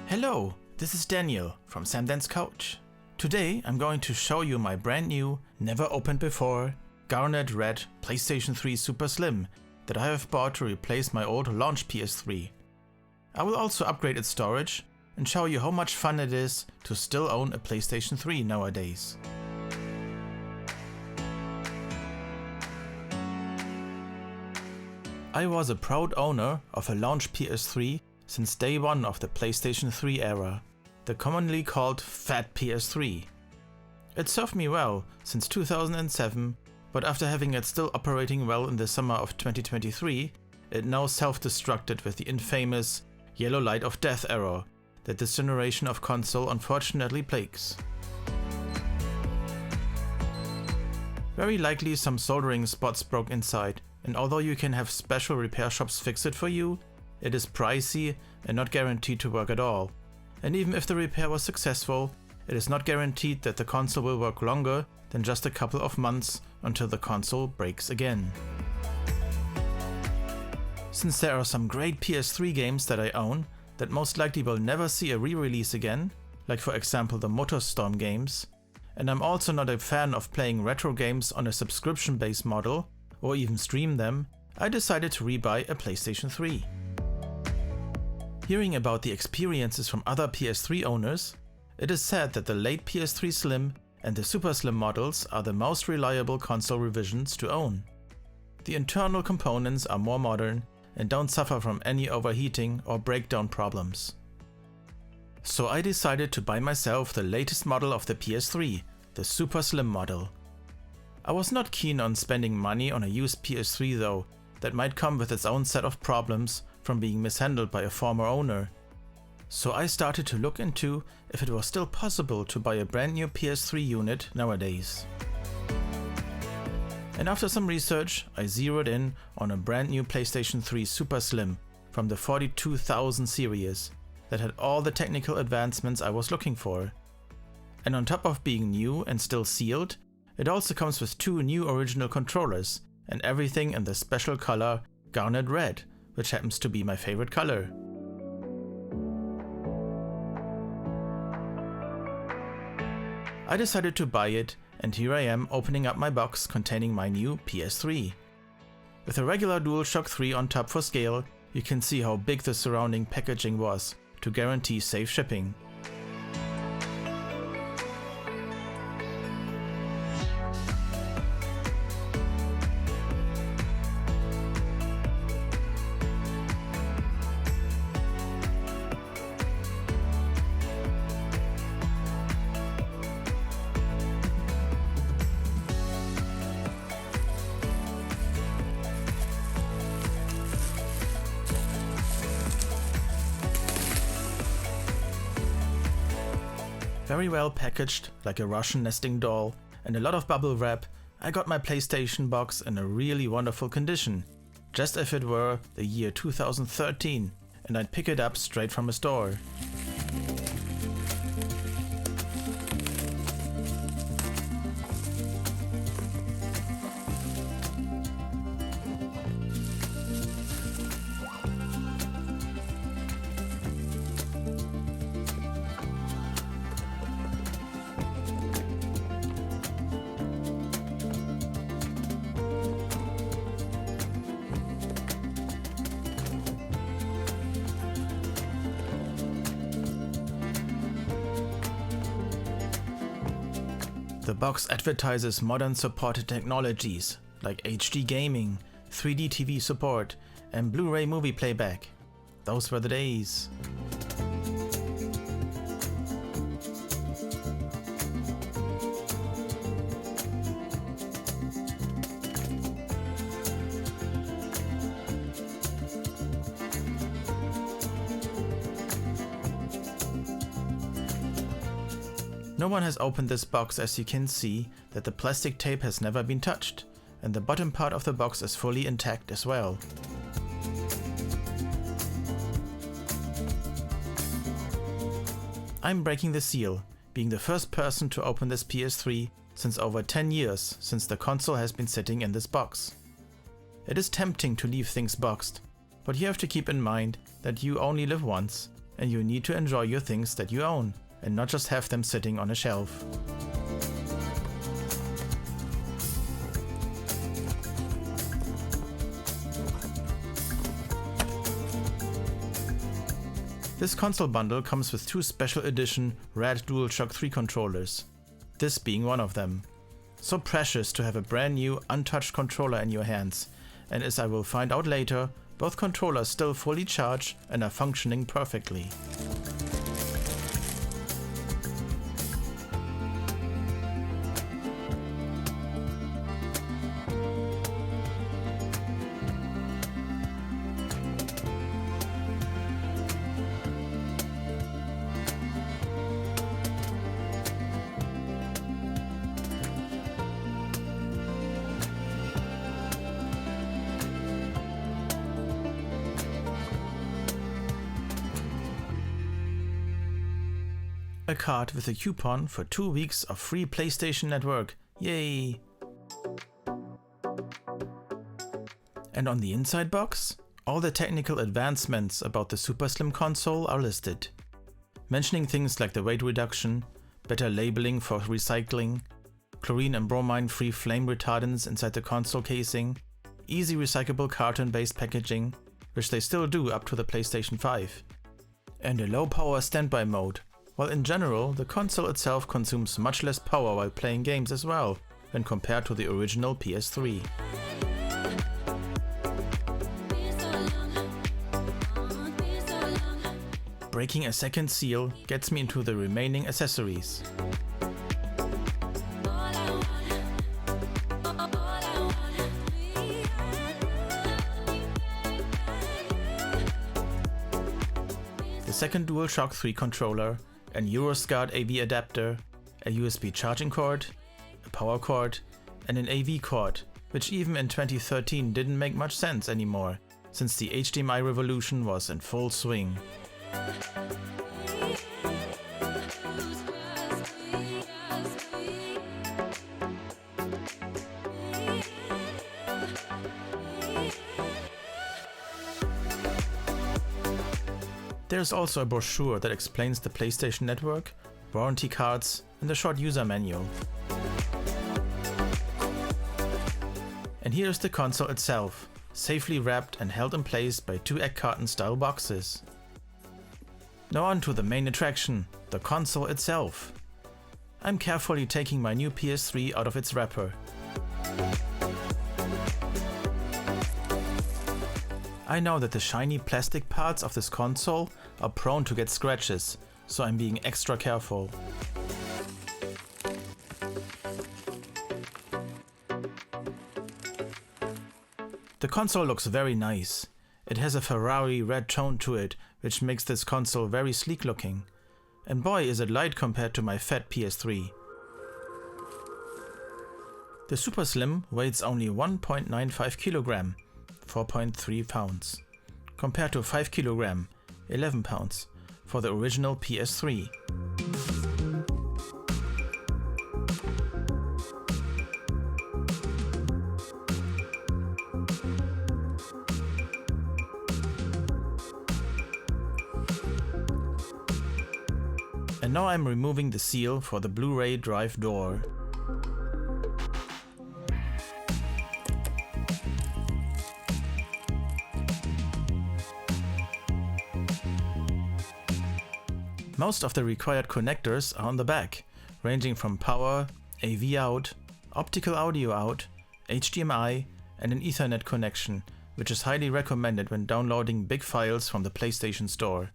Hello, this is Daniel from Samdan's Couch. Today I'm going to show you my brand new, never opened before, Garnet Red PlayStation 3 Super Slim that I have bought to replace my old launch PS3. I will also upgrade its storage and show you how much fun it is to still own a PlayStation 3 nowadays. I was a proud owner of a launch PS3 since day one of the PlayStation 3 era, the commonly called Fat PS3. It served me well since 2007, but after having it still operating well in the summer of 2023, it now self-destructed with the infamous yellow light of death error that this generation of console unfortunately plagues. Very likely some soldering spots broke inside, and although you can have special repair shops fix it for you, it is pricey and not guaranteed to work at all. And even if the repair was successful, it is not guaranteed that the console will work longer than just a couple of months until the console breaks again. Since there are some great PS3 games that I own that most likely will never see a re-release again, like for example the MotorStorm games, and I'm also not a fan of playing retro games on a subscription-based model, or even stream them, I decided to rebuy a PlayStation 3. Hearing about the experiences from other PS3 owners, it is said that the late PS3 Slim and the Super Slim models are the most reliable console revisions to own. The internal components are more modern and don't suffer from any overheating or breakdown problems. So I decided to buy myself the latest model of the PS3, the Super Slim model. I was not keen on spending money on a used PS3 though, that might come with its own set of problems from being mishandled by a former owner. So I started to look into if it was still possible to buy a brand new PS3 unit nowadays. And after some research, I zeroed in on a brand new PlayStation 3 Super Slim from the 42,000 series that had all the technical advancements I was looking for. And on top of being new and still sealed, it also comes with two new original controllers and everything in the special color Garnet Red, which happens to be my favorite color. I decided to buy it, and here I am opening up my box containing my new PS3. With a regular DualShock 3 on top for scale, you can see how big the surrounding packaging was to guarantee safe shipping. Very well packaged, like a Russian nesting doll, and a lot of bubble wrap, I got my PlayStation box in a really wonderful condition, just if it were the year 2013 and I'd pick it up straight from a store. The box advertises modern supported technologies like HD gaming, 3D TV support, and Blu-ray movie playback. Those were the days. No one has opened this box, as you can see that the plastic tape has never been touched, and the bottom part of the box is fully intact as well. I'm breaking the seal, being the first person to open this PS3 since over 10 years since the console has been sitting in this box. It is tempting to leave things boxed, But you have to keep in mind that you only live once, and you need to enjoy your things that you own, and not just have them sitting on a shelf. This console bundle comes with 2 special edition red DualShock 3 controllers, this being one of them. So precious to have a brand new untouched controller in your hands, and as I will find out later, both controllers still fully charged and are functioning perfectly. A card with a coupon for 2 weeks of free PlayStation Network, yay! And on the inside box, all the technical advancements about the Super Slim console are listed, mentioning things like the weight reduction, better labeling for recycling, chlorine and bromine free flame retardants inside the console casing, easy recyclable carton based packaging, which they still do up to the PlayStation 5, and a low power standby mode. While in general, the console itself consumes much less power while playing games as well, when compared to the original PS3. Breaking a second seal gets me into the remaining accessories. The second DualShock 3 controller, an Euroscard AV adapter, a USB charging cord, a power cord, and an AV cord, which even in 2013 didn't make much sense anymore, since the HDMI revolution was in full swing. There's also a brochure that explains the PlayStation Network, warranty cards, and a short user manual. And here's the console itself, safely wrapped and held in place by 2 egg carton style boxes. Now on to the main attraction, the console itself. I'm carefully taking my new PS3 out of its wrapper. I know that the shiny plastic parts of this console are prone to get scratches, so I'm being extra careful. The console looks very nice. It has a Ferrari red tone to it, which makes this console very sleek looking. And boy is it light compared to my fat PS3. The Super Slim weighs only 1.95 kg, 4.3 pounds, compared to 5 kg, 11 pounds, for the original PS3. And now I'm removing the seal for the Blu-ray drive door. Most of the required connectors are on the back, ranging from power, AV out, optical audio out, HDMI, and an Ethernet connection, which is highly recommended when downloading big files from the PlayStation Store.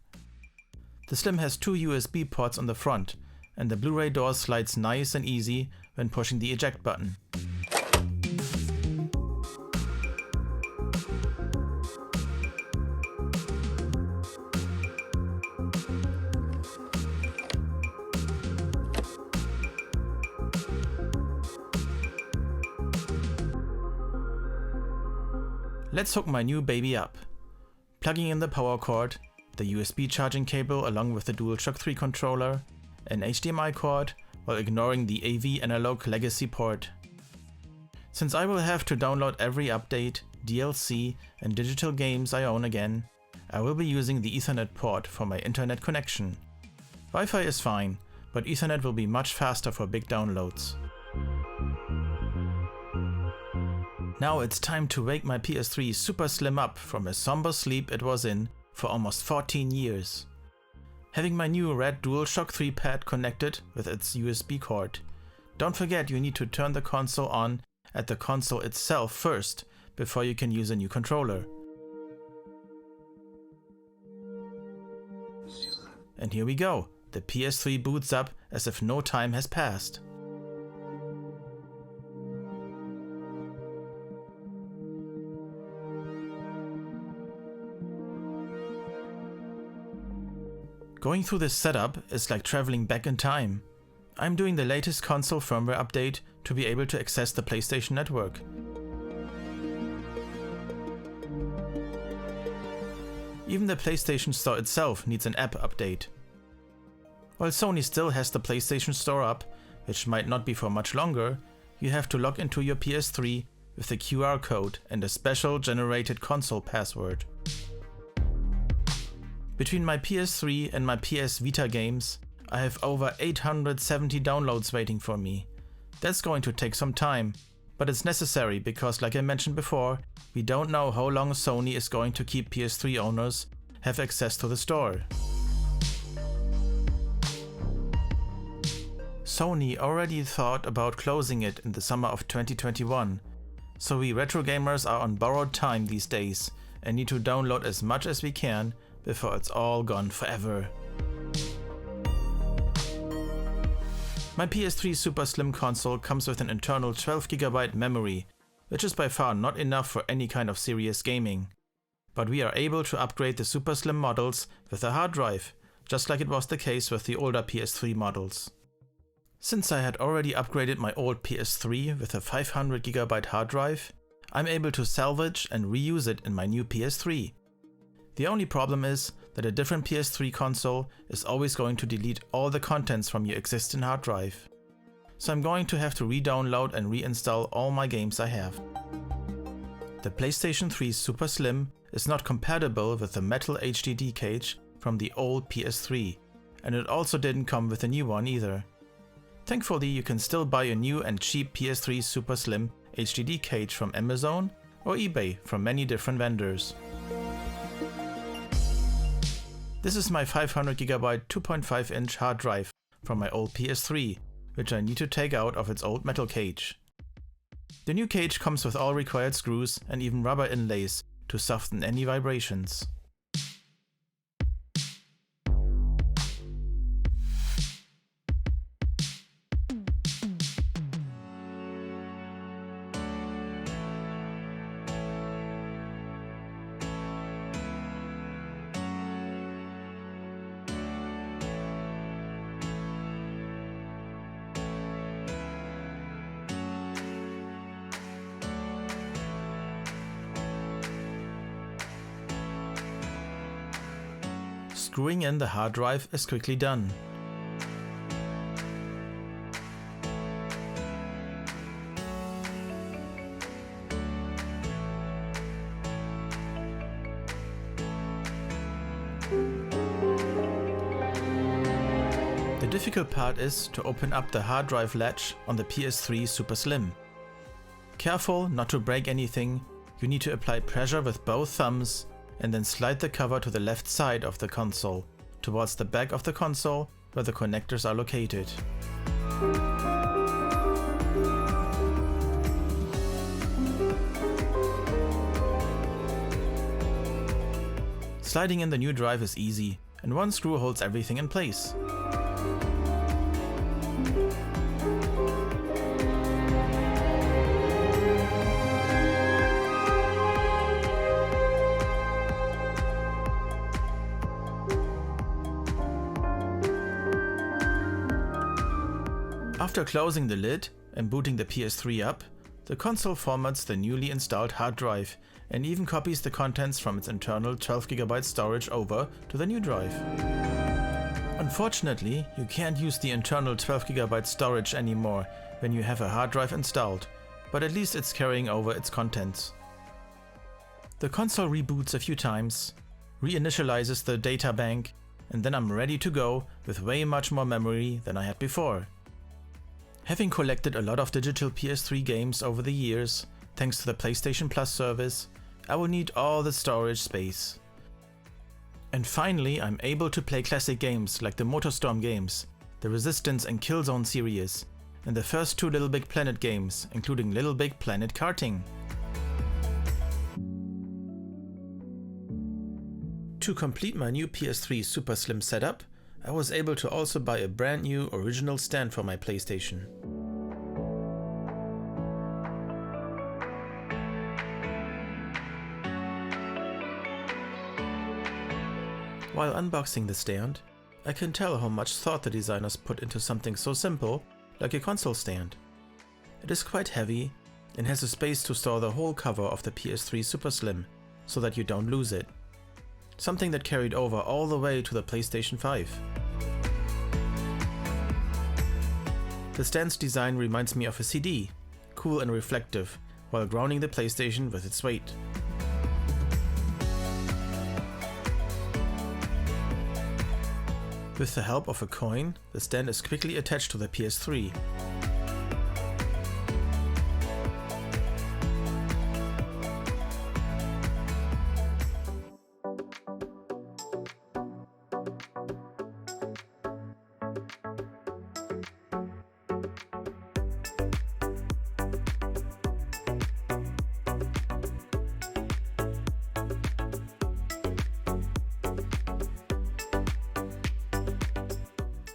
The Slim has 2 USB ports on the front, and the Blu-ray door slides nice and easy when pushing the eject button. Let's hook my new baby up. Plugging in the power cord, the USB charging cable along with the DualShock 3 controller, an HDMI cord, while ignoring the AV analog legacy port. Since I will have to download every update, DLC and digital games I own again, I will be using the Ethernet port for my internet connection. Wi-Fi is fine, but Ethernet will be much faster for big downloads. Now it's time to wake my PS3 Super Slim up from a somber sleep it was in for almost 14 years. Having my new red DualShock 3 pad connected with its USB cord. Don't forget you need to turn the console on at the console itself first before you can use a new controller. And here we go, the PS3 boots up as if no time has passed. Going through this setup is like traveling back in time. I'm doing the latest console firmware update to be able to access the PlayStation Network. Even the PlayStation Store itself needs an app update. While Sony still has the PlayStation Store up, which might not be for much longer, you have to log into your PS3 with a QR code and a special generated console password. Between my PS3 and my PS Vita games, I have over 870 downloads waiting for me. That's going to take some time, but it's necessary because, like I mentioned before, we don't know how long Sony is going to keep PS3 owners have access to the store. Sony already thought about closing it in the summer of 2021, so we retro gamers are on borrowed time these days and need to download as much as we can before it's all gone forever. My PS3 Super Slim console comes with an internal 12GB memory, which is by far not enough for any kind of serious gaming. But we are able to upgrade the Super Slim models with a hard drive, just like it was the case with the older PS3 models. Since I had already upgraded my old PS3 with a 500GB hard drive, I'm able to salvage and reuse it in my new PS3. The only problem is that a different PS3 console is always going to delete all the contents from your existing hard drive. So I'm going to have to re-download and reinstall all my games I have. The PlayStation 3 Super Slim is not compatible with the metal HDD cage from the old PS3, and it also didn't come with a new one either. Thankfully, you can still buy a new and cheap PS3 Super Slim HDD cage from Amazon or eBay from many different vendors. This is my 500GB 2.5-inch hard drive from my old PS3, which I need to take out of its old metal cage. The new cage comes with all required screws and even rubber inlays to soften any vibrations. Screwing in the hard drive is quickly done. The difficult part is to open up the hard drive latch on the PS3 Super Slim. Careful not to break anything, you need to apply pressure with both thumbs and then slide the cover to the left side of the console, towards the back of the console where the connectors are located. Sliding in the new drive is easy, and one screw holds everything in place. After closing the lid and booting the PS3 up, the console formats the newly installed hard drive and even copies the contents from its internal 12GB storage over to the new drive. Unfortunately, you can't use the internal 12GB storage anymore when you have a hard drive installed, but at least it's carrying over its contents. The console reboots a few times, reinitializes the data bank, and then I'm ready to go with way much more memory than I had before. Having collected a lot of digital PS3 games over the years, thanks to the PlayStation Plus service, I will need all the storage space. And finally, I'm able to play classic games like the MotorStorm games, the Resistance and Killzone series, and the first 2 Little Big Planet games, including Little Big Planet Karting. To complete my new PS3 Super Slim setup, I was able to also buy a brand new original stand for my PlayStation. While unboxing the stand, I can tell how much thought the designers put into something so simple like a console stand. It is quite heavy and has a space to store the whole cover of the PS3 Super Slim so that you don't lose it. Something that carried over all the way to the PlayStation 5. The stand's design reminds me of a CD, cool and reflective, while grounding the PlayStation with its weight. With the help of a coin, the stand is quickly attached to the PS3.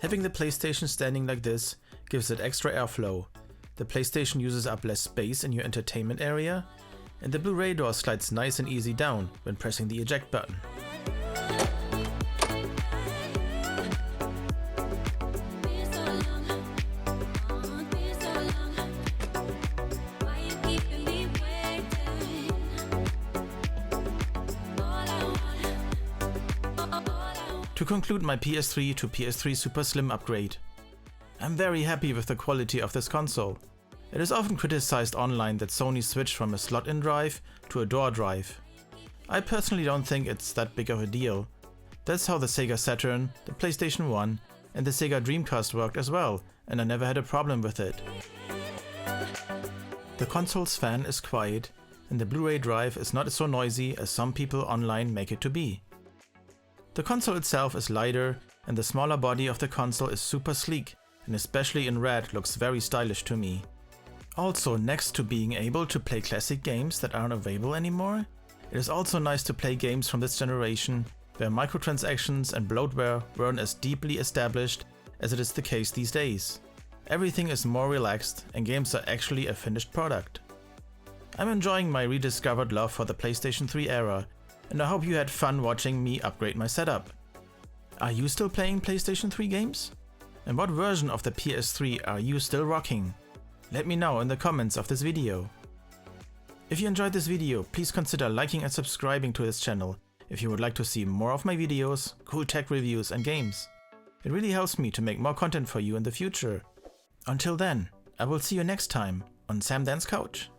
Having the PlayStation standing like this gives it extra airflow. The PlayStation uses up less space in your entertainment area, and the Blu-ray door slides nice and easy down when pressing the eject button. To conclude my PS3 to PS3 Super Slim upgrade, I'm very happy with the quality of this console. It is often criticized online that Sony switched from a slot-in drive to a door drive. I personally don't think it's that big of a deal. That's how the Sega Saturn, the PlayStation 1 and the Sega Dreamcast worked as well, and I never had a problem with it. The console's fan is quiet and the Blu-ray drive is not so noisy as some people online make it to be. The console itself is lighter and the smaller body of the console is super sleek and especially in red looks very stylish to me. Also, next to being able to play classic games that aren't available anymore, it is also nice to play games from this generation where microtransactions and bloatware weren't as deeply established as it is the case these days. Everything is more relaxed and games are actually a finished product. I'm enjoying my rediscovered love for the PlayStation 3 era, and I hope you had fun watching me upgrade my setup. Are you still playing PlayStation 3 games? And what version of the PS3 are you still rocking? Let me know in the comments of this video. If you enjoyed this video, please consider liking and subscribing to this channel if you would like to see more of my videos, cool tech reviews and games. It really helps me to make more content for you in the future. Until then, I will see you next time on Sam Dan's Couch.